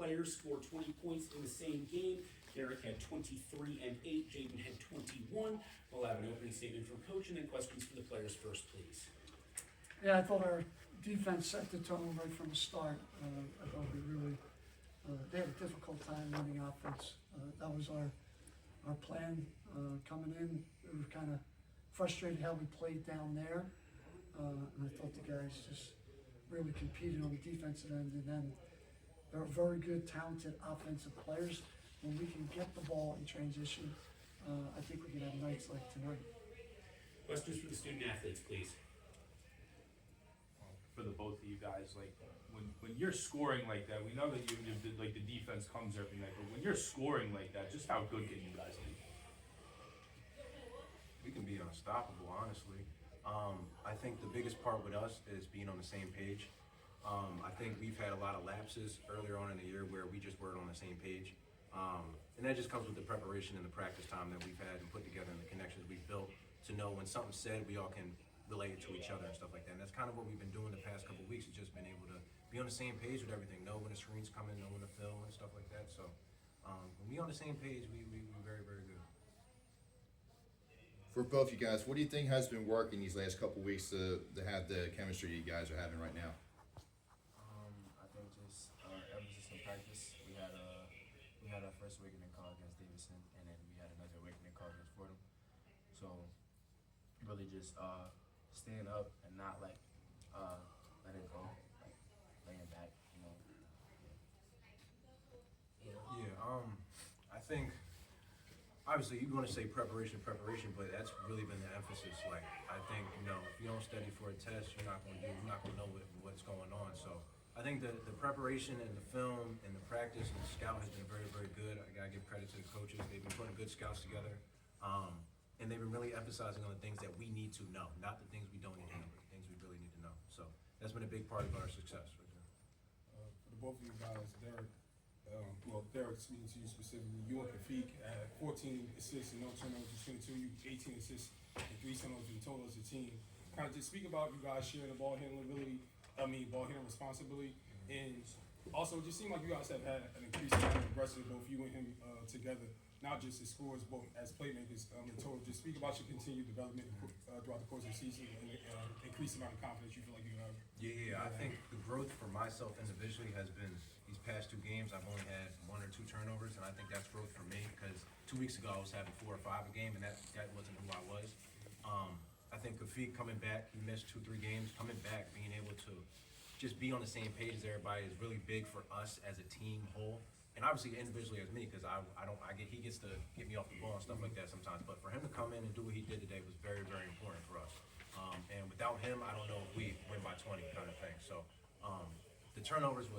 players scored 20 points in the same game. Derek had 23 and 8. Jaiden had 21. We'll have an opening statement from coach and then questions for the players first, please. Yeah, I thought our defense set the tone right from the start. I thought we really, they had a difficult time running offense. That was our plan coming in. We were kind of frustrated how we played down there. And I thought the guys just really competed on the defensive end. And then they're very good, talented offensive players. When we can get the ball in transition, I think we can have nights like tonight. Questions for the student athletes, please. For the both of you guys, like when you're scoring like that, we know that you like the defense comes every night, but when you're scoring like that, just how good can you guys be? We can be unstoppable, honestly. I think the biggest part with us is being on the same page. I think we've had a lot of lapses earlier on in the year where we just weren't on the same page. And that just comes with the preparation and the practice time that we've had and put together and the connections we've built to know when something's said, we all can relate it to each other and stuff like that. And that's kind of what we've been doing the past couple of weeks. It's just been able to be on the same page with everything, know when the screens come in, know when to fill and stuff like that. So when we on the same page, we very, very good. For both you guys, what do you think has been working these last couple of weeks to have the chemistry you guys are having right now? I think just emphasis in practice. We had our first awakening call against Davidson, and then we had another awakening call against Fordham. So really just staying up and not like let it go, like laying back, you know. Yeah, I think obviously you want to say preparation, but that's really been the emphasis. Like I think if you don't study for a test, you're not going to know what's going on. So I think the preparation and the film and the practice and the scout has been very, very good. I gotta give credit to the coaches. They've been putting good scouts together, and they've been really emphasizing on the things that we need to know, not the things we don't need to know, but the things we really need to know. So that's been a big part of our success right there. For the both of you guys, Derek. Derek, speaking to you specifically, you and Kafik had 14 assists and no turnovers between the two. You 18 assists and 3 turnovers in total as a team. Kind of just speak about you guys sharing the ball handling responsibility, and also it just seemed like you guys have had an increased amount of aggressive, both you and him together, not just as scorers, but as playmakers in total. Just speak about your continued development throughout the course of the season and the increased amount of confidence you feel like you have. Yeah, I think the growth for myself individually has been these past 2 games. I've only had 1 or 2 turnovers, and I think that's growth for me because 2 weeks ago I was having 4 or 5 a game, and that wasn't who I was. I think Kafik coming back, he missed 2-3 games, coming back, being able to just be on the same page as everybody is really big for us as a team whole. And obviously individually as me, because he gets to get me off the ball and stuff like that sometimes. But for him to come in and do what he did today was very, very important for us. And without him, I don't know if we win by 20 kind of thing. So the turnovers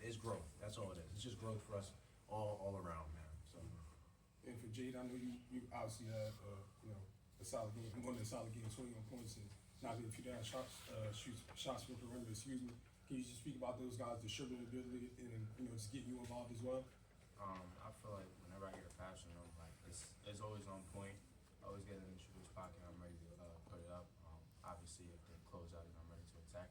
is growth. That's all it is. It's just growth for us all around, man. So. And for Jade, I know you obviously had a solid game. You wanted a solid game, 21 points, and knocking a few down shots for perimeter. Excuse me. Can you just speak about those guys, the dribbling ability, and just getting you involved as well? I feel like whenever I get a pass from them, like it's always on point. I always get in the shooter's pocket. I'm ready to put it up. Obviously, if they close out, I'm ready to attack.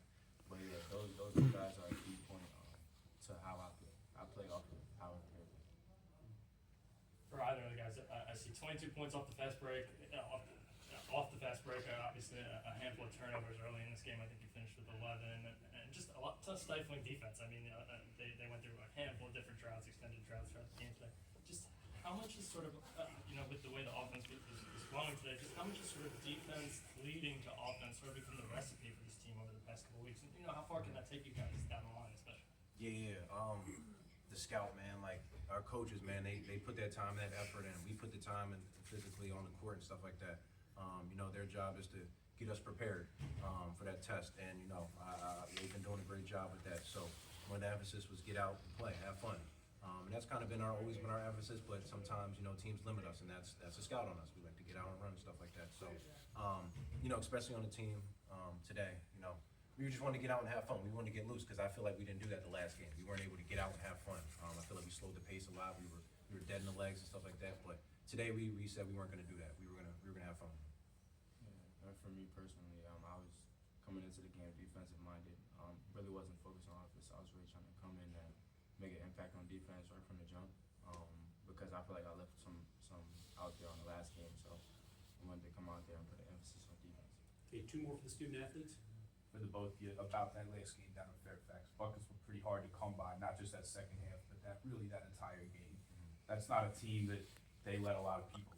But yeah, those guys are a key point to how I play. I play off the power period. For either of the guys, I see 22 points off the fast break. Off the fast break, obviously a handful of turnovers early in this game. I think you finished with 11, and just a lot of stifling defense. I mean, they went through a handful of different droughts, extended droughts throughout the game today. Just how much is sort of, with the way the offense is flowing today, just how much is sort of defense leading to offense sort of become the recipe for this team over the past couple of weeks? And how far can that take you guys down the line, especially? Yeah. The scout, man, like our coaches, man, they put that time, that effort in. We put the time and physically on the court and stuff like that. Their job is to get us prepared for that test, and they've been doing a great job with that. So one of the emphasis was get out and play, have fun, and that's kind of been always been our emphasis. But sometimes teams limit us, and that's a scout on us. We like to get out and run and stuff like that. So especially on the team today, we just want to get out and have fun. We want to get loose because I feel like we didn't do that the last game. We weren't able to get out and have fun. I feel like we slowed the pace a lot. We were dead in the legs and stuff like that. But today we said we weren't going to do that. We were gonna have fun. Yeah, and for me personally, I was coming into the game defensive minded. Really wasn't focused on offense. I was really trying to come in and make an impact impact on defense right from the jump. Because I feel like I left some out there on the last game, so I wanted to come out there and put an emphasis on defense. Okay, two more for the student athletes. For the both of you, about that last game down in Fairfax, buckets were pretty hard to come by, not just that second half, but that entire game. That's not a team that they let a lot of people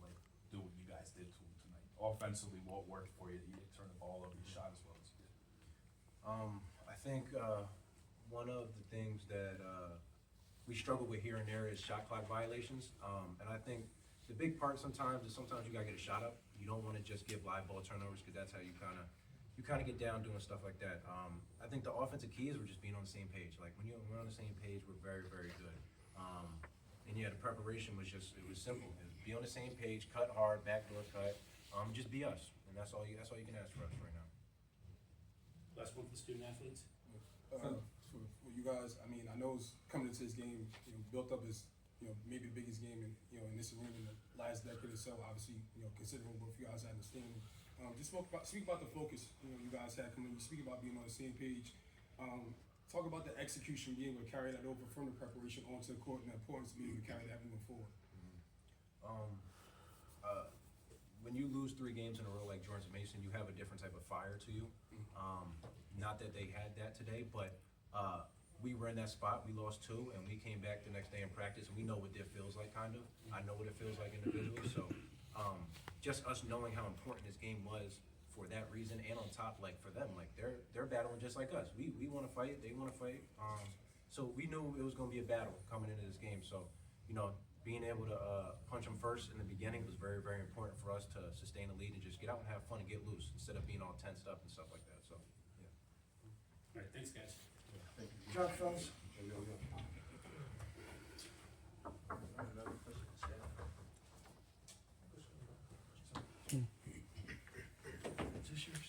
do what you guys did to them tonight. Offensively, what worked for you? You didn't turn the ball over, you shot as well as you did. I think one of the things that we struggle with here and there is shot clock violations. And I think the big part sometimes is you gotta get a shot up. You don't want to just give live ball turnovers because that's how you kind of get down doing stuff like that. I think the offensive key is we're just being on the same page. Like when we're on the same page, we're very, very good. And yeah, the preparation was simple. It was be on the same page, cut hard, backdoor cut, just be us. And that's all you can ask for us right now. Last one for the student athletes. For you guys, I mean, I know it's coming into this game, built up as, maybe the biggest game in this arena in the last decade or so. Obviously, considering both you guys had the standing. Just speak about the focus, you guys had coming. You speak about being on the same page. Talk about the execution, being able to carry that over from the preparation onto the court, and the importance of being able to carry that moving forward. When you lose 3 games in a row like Jordan Mason, you have a different type of fire to you. Not that they had that today, but we were in that spot. We lost 2, and we came back the next day in practice, and we know what it feels like, kind of. I know what it feels like individually, so just us knowing how important this game was for that reason, and on top, like, for them, like, they're battling just like us. We want to fight, they want to fight. So we knew it was going to be a battle coming into this game, so, being able to punch them first in the beginning was very, very important for us to sustain the lead and just get out and have fun and get loose instead of being all tensed up and stuff like that, so, yeah. All right, thanks, guys. Thank you. Good job, fellas. Is this yours?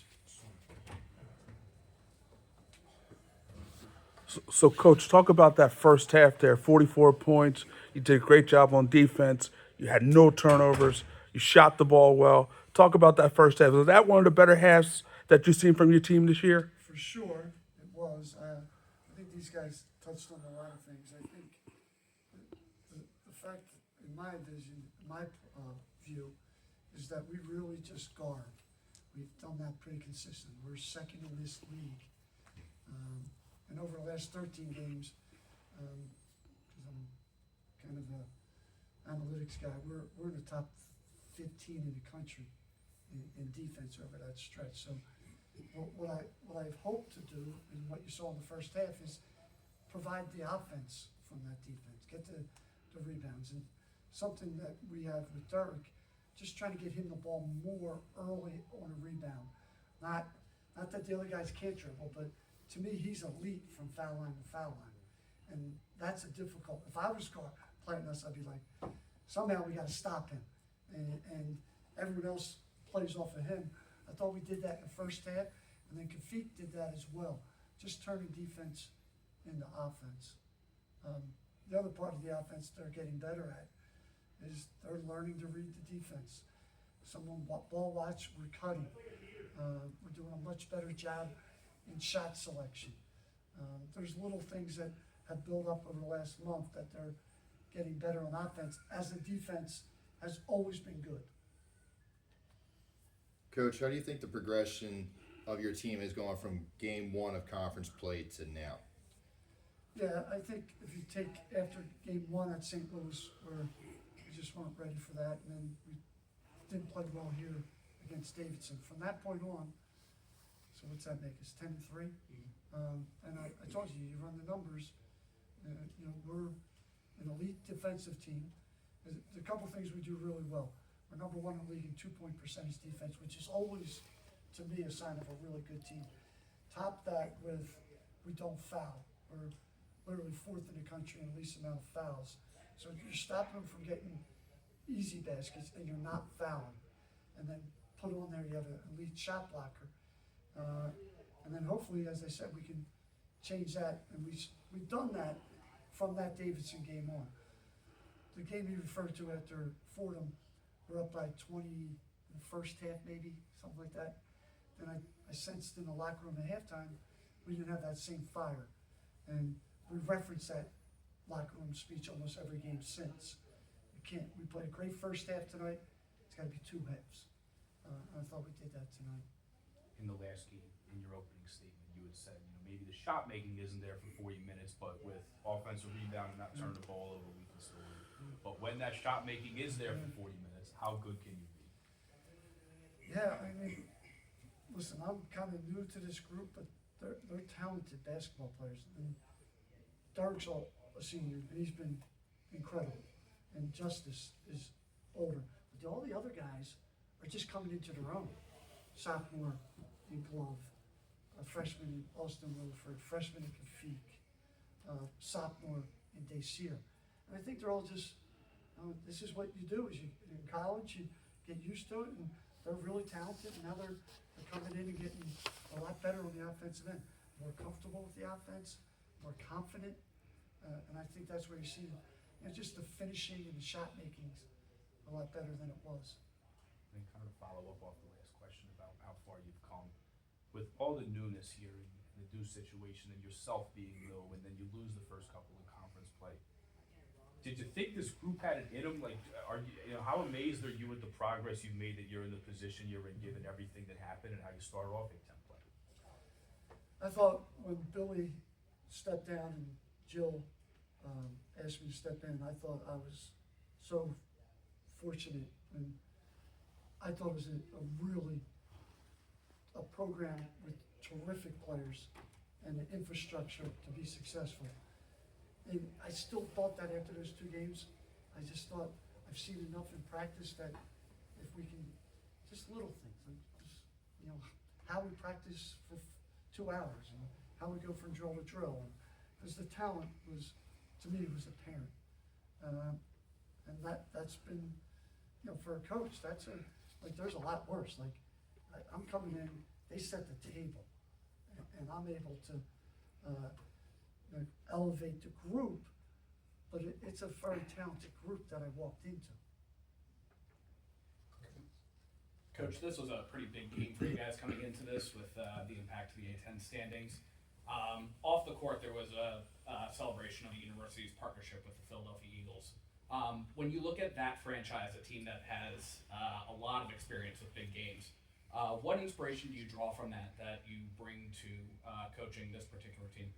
So, Coach, talk about that first half there, 44 points. You did a great job on defense. You had no turnovers. You shot the ball well. Talk about that first half. Was that one of the better halves that you've seen from your team this year? For sure, it was. I think these guys touched on a lot of things. I think the fact, in my vision, my view, is that we really just guard. We've done that pretty consistent. We're second in this league. And over the last 13 games, because I'm kind of an analytics guy, we're in the top 15 in the country in defense over that stretch. So what I've hoped to do, and what you saw in the first half, is provide the offense from that defense, get the rebounds, and something that we have with Derek, just trying to get him the ball more early on a rebound. Not that the other guys can't dribble, but to me, he's elite from foul line to foul line. And that's a difficult, if I was playing us, I'd be like, somehow we gotta stop him. And everyone else plays off of him. I thought we did that in the first half, and then Kafik did that as well. Just turning defense into offense. The other part of the offense they're getting better at is they're learning to read the defense. Someone ball watch, we're cutting. We're doing a much better job in shot selection. There's little things that have built up over the last month that they're getting better on offense, as the defense has always been good. Coach, how do you think the progression of your team is going from game 1 of conference play to now? Yeah, I think if you take after game 1 at St. Louis, where we just weren't ready for that, and then we didn't play well here against Davidson. From that point on, so what's that make us, 10-3? And I told you, you run the numbers, we're an elite defensive team. There's a couple things we do really well. We're number 1 in the league in 2-point percentage defense, which is always, to me, a sign of a really good team. Top that with, we don't foul. We're literally 4th in the country in the least amount of fouls. So you're stopping them from getting easy baskets, and you're not fouling. And then put on there, you have an elite shot blocker. And then hopefully, as I said, we can change that, and we've done that from that Davidson game on. The game you referred to after Fordham, we're up by 20 in the first half, maybe, something like that. Then I sensed in the locker room at halftime, we didn't have that same fire. And we referenced that locker room speech almost every game since. We played a great first half tonight, it's gotta be 2 halves. I thought we did that tonight. In the last game, in your opening statement, you had said, maybe the shot making isn't there for 40 minutes, but with offensive rebound and not turning the ball over, we can still win. But when that shot making is there for 40 minutes, how good can you be? Yeah, I mean, listen, I'm kind of new to this group, but they're talented basketball players. And Derek's a senior, and he's been incredible. And Justice is older. But all the other guys are just coming into their own. Sophomore in Glove, a freshman in Austin Wilford, freshman in Kafik, sophomore in Dacier. And I think they're all just, this is what you do. Is you in college, you get used to it, and they're really talented. And now they're coming in and getting a lot better on the offensive end, more comfortable with the offense, more confident. And I think that's where you see, just the finishing and the shot making's a lot better than it was. And kind of follow up off the last question about how far you've come. With all the newness here and the new situation and yourself being new, and then you lose the first couple of conference play, did you think this group had it in them? Like, how amazed are you with the progress you've made that you're in the position you're in, given everything that happened and how you started off Big Ten play? I thought when Billy stepped down and Jill asked me to step in, I thought I was so fortunate, and I thought it was a program with terrific players and an infrastructure to be successful. And I still thought that after those 2 games. I just thought I've seen enough in practice that if we can, just little things, like just, how we practice for 2 hours and how we go from drill to drill. Because the talent was, to me, was apparent. And that's been, for a coach, there's a lot worse. Like, I'm coming in, they set the table, and I'm able to elevate the group, but it's a very talented group that I walked into. Coach, this was a pretty big game for you guys coming into this with the impact of the A10 standings. Off the court, there was a celebration of the university's partnership with the Philadelphia Eagles. When you look at that franchise, a team that has a lot of experience with big games, what inspiration do you draw from that you bring to coaching this particular team?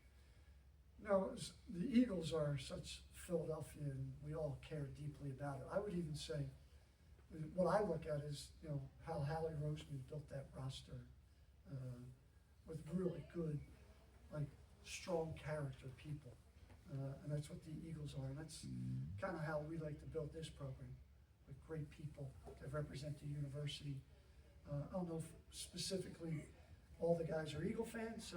The Eagles are such Philadelphia, and we all care deeply about it. I would even say, what I look at is, how Hallie Roseman built that roster with really good, strong character people. And that's what the Eagles are. And that's kind of how we like to build this program, with great people that represent the university. I don't know if specifically all the guys are Eagle fans,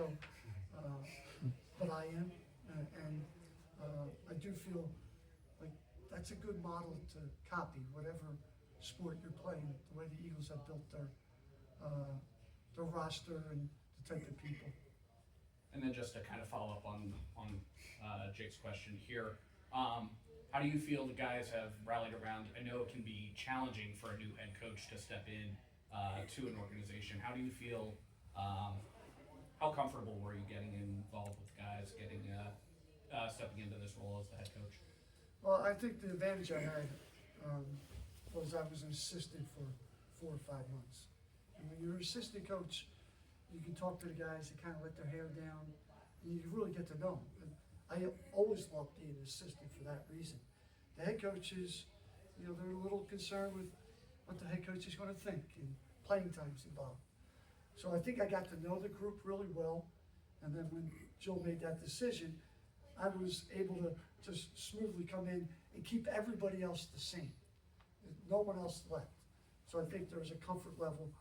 but I am. And I do feel like that's a good model to copy, whatever sport you're playing, the way the Eagles have built their roster and the type of people. And then just to kind of follow up on Jake's question here, how do you feel the guys have rallied around? I know it can be challenging for a new head coach to step in to an organization. How do you feel? How comfortable were you getting involved with guys, stepping into this role as the head coach? Well, I think the advantage I had was I was an assistant for 4 or 5 months. And when you're an assistant coach, you can talk to the guys and kind of let their hair down, and you really get to know them. And I always loved being an assistant for that reason. The head coaches, they're a little concerned with what the head coach is going to think, and playing time's involved. So I think I got to know the group really well, and then when Jill made that decision, I was able to just smoothly come in and keep everybody else the same. No one else left. So I think there was a comfort level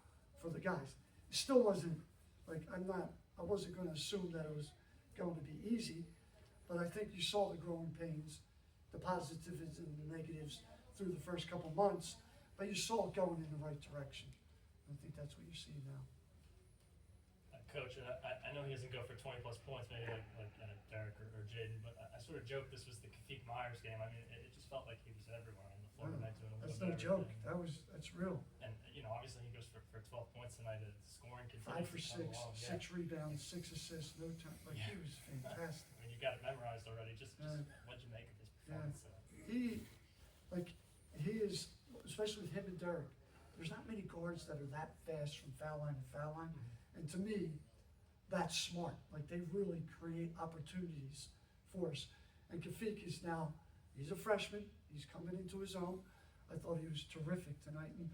for the guys. It still wasn't, I wasn't going to assume that it was going to be easy, but I think you saw the growing pains, the positives and the negatives through the first couple months, but you saw it going in the right direction. I think that's what you're seeing now. Coach, I know he doesn't go for 20 plus points, maybe like Derek or Jaiden, but I sort of joked this was the Kafik Myers game. I mean, it just felt like he was everywhere on the floor tonight doing a little That's bit no joke. everything. That's real. And obviously he goes for 12 points tonight. The scoring 5 continues for to come 6, along. 6 rebounds, 6 assists, no time. He was fantastic. I mean, you got it memorized already. Just what'd you make of Yeah. fun. So. He is, especially with him and Derek, there's not many guards that are that fast from foul line to foul line. And to me, that's smart. Like, they really create opportunities for us. And Kafik is now, he's a freshman, he's coming into his own. I thought he was terrific tonight. And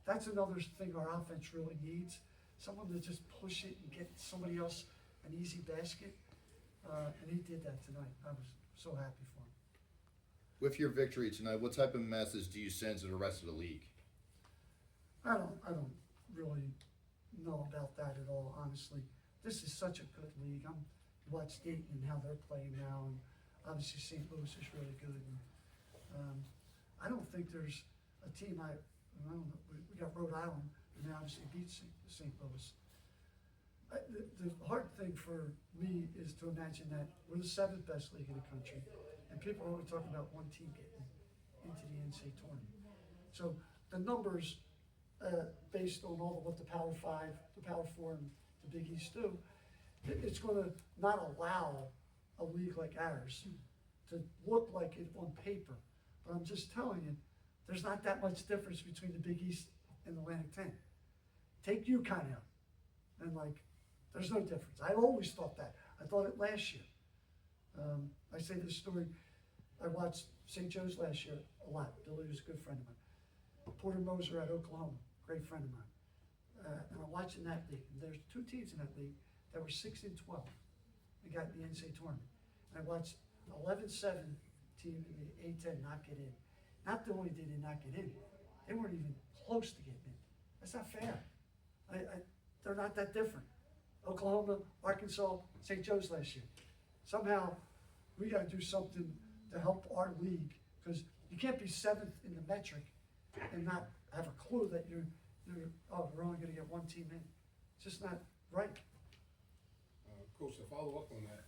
that's another thing our offense really needs. Someone to just push it and get somebody else an easy basket. And he did that tonight. I was so happy for him. With your victory tonight, what type of message do you send to the rest of the league? I don't really know about that at all, honestly. This is such a good league. I'm watched Dayton and how they're playing now, and obviously St. Louis is really good. And, I don't think there's a team I don't know. We got Rhode Island, and they obviously beat St. Louis. The hard thing for me is to imagine that we're the 7th best league in the country, and people are only talking about one team getting into the NCAA tournament. So the numbers, based on what the Power 5, the Power 4, and the Big East do, it's going to not allow a league like ours to look like it on paper. But I'm just telling you, there's not that much difference between the Big East and the Atlantic 10. Take UConn out, and there's no difference. I always thought that. I thought it last year. I say this story. I watched St. Joe's last year a lot. Billy was a good friend of mine. Porter Moser at Oklahoma, great friend of mine. And I'm watching that league. And there's 2 teams in that league that were 6-12 and got in the NCAA tournament. And I watched 11-7 team in the A-10 not get in. Not only did they not get in, they weren't even close to getting in. That's not fair. They're not that different. Oklahoma, Arkansas, St. Joe's last year. Somehow, we got to do something to help our league, because you can't be 7th in the metric and not have a clue that we're only going to get one team in. It's just not right. Coach, to follow up on that,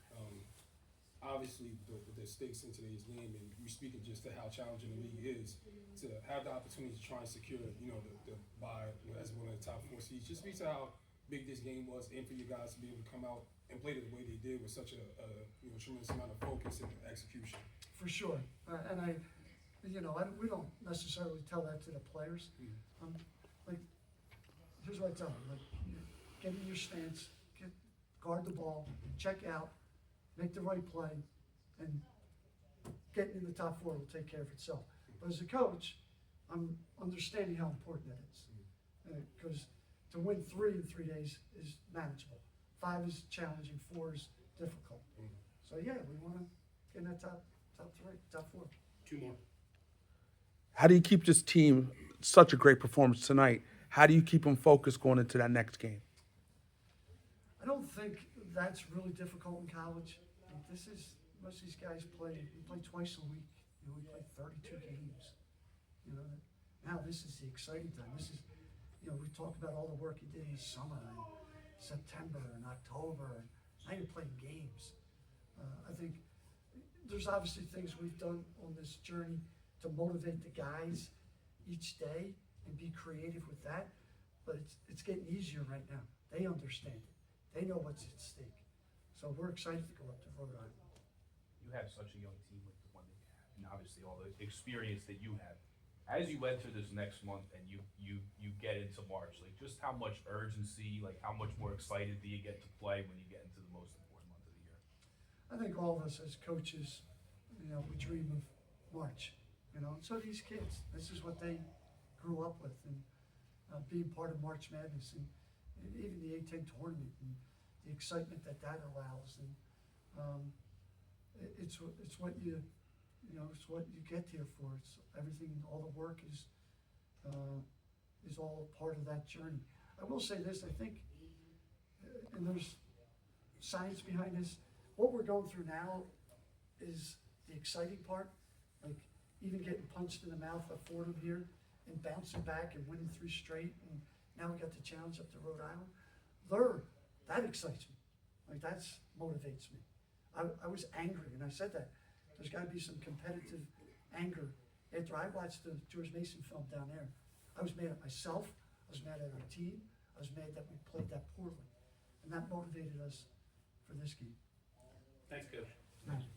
obviously the stakes in today's game, and you're speaking just to how challenging the league is, to have the opportunity to try and secure, the bye as one of the top 4 seeds. Just speak to how big this game was, and for you guys to be able to come out and play the way they did with such a tremendous amount of focus and execution. For sure, and we don't necessarily tell that to the players. Here's what I tell them: get in your stance, guard the ball, check out, make the right play, and getting in the top 4 will take care of itself. But as a coach, I'm understanding how important that is, because to win 3 in 3 days is manageable. 5 is challenging, 4 is difficult. So yeah, we want to get in that top 3, top 4. 2 more. How do you keep this team such a great performance tonight? How do you keep them focused going into that next game? I don't think that's really difficult in college. Most of these guys we play twice a week. We play 32 games. Now this is the exciting time. This is, we talk about all the work you did in the summer and September and October, and now you're playing games. I think there's obviously things we've done on this journey to motivate the guys each day and be creative with that, but it's getting easier right now. They understand it. They know what's at stake. So we're excited to go up to Rhode Island. You have such a young team like the one that you have, and obviously all the experience that you have. As you enter this next month and you get into March, just how much urgency, how much more excited do you get to play when you get into the most important month of the year? I think all of us as coaches, we dream of March, and so these kids, this is what they grew up with, and being part of March Madness, and even the A-10 tournament, and the excitement that allows, and it's what you it's what you get here for. It's everything, all the work is all part of that journey. I will say this: I think, and there's science behind this. What we're going through now is the exciting part. Even getting punched in the mouth by Fordham here, and bouncing back and winning 3 straight, and now we got the challenge up to Rhode Island. That excites me. That motivates me. I was angry, and I said that. There's got to be some competitive anger. After I watched the George Mason film down there, I was mad at myself, I was mad at our team, I was mad that we played that poorly. And that motivated us for this game. Thanks, Coach. Thank you.